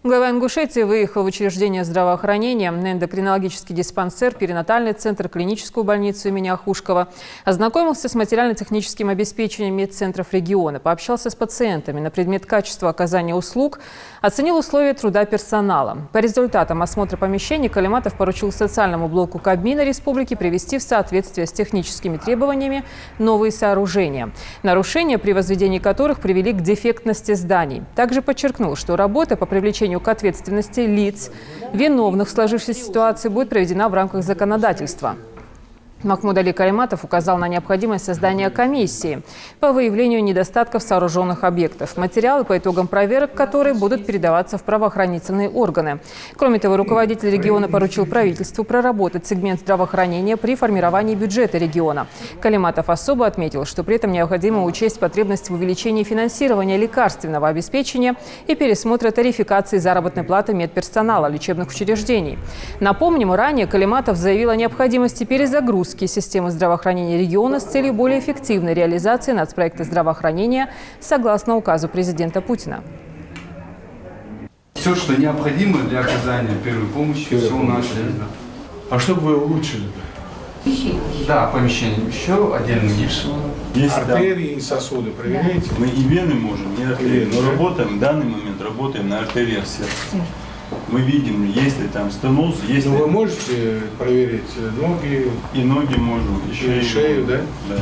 Глава Ингушетии выехал в учреждение здравоохранения, на эндокринологический диспансер, перинатальный центр, клиническую больницу имени Ахушкова. Ознакомился с материально-техническим обеспечением медцентров региона, пообщался с пациентами на предмет качества оказания услуг, оценил условия труда персонала. По результатам осмотра помещений Калиматов поручил социальному блоку Кабмина республики привести в соответствие с техническими требованиями новые сооружения, нарушения при возведении которых привели к дефектности зданий. Также подчеркнул, что работа по привлечению к ответственности лиц, виновных в сложившейся ситуации, будет проведена в рамках законодательства. Махмуд Али Калиматов указал на необходимость создания комиссии по выявлению недостатков сооруженных объектов, материалы по итогам проверок, которые будут передаваться в правоохранительные органы. Кроме того, руководитель региона поручил правительству проработать сегмент здравоохранения при формировании бюджета региона. Калиматов особо отметил, что при этом необходимо учесть потребность в увеличении финансирования лекарственного обеспечения и пересмотра тарификации заработной платы медперсонала лечебных учреждений. Напомним, ранее Калиматов заявил о необходимости перезагрузки системы здравоохранения региона с целью более эффективной реализации нацпроекта здравоохранения согласно указу президента Путина. Все, что необходимо для оказания первой помощи, все у нас есть. А что бы вы улучшили? Да, помещение еще отдельно гипс. Артерии и сосуды проверяете? Мы и вены можем, и артерии. Но да? работаем, в данный момент работаем на артериях сердца. Мы видим, есть ли там стеноз, есть ли... Вы можете проверить ноги? И ноги можем, и шею. И шею, да? Да.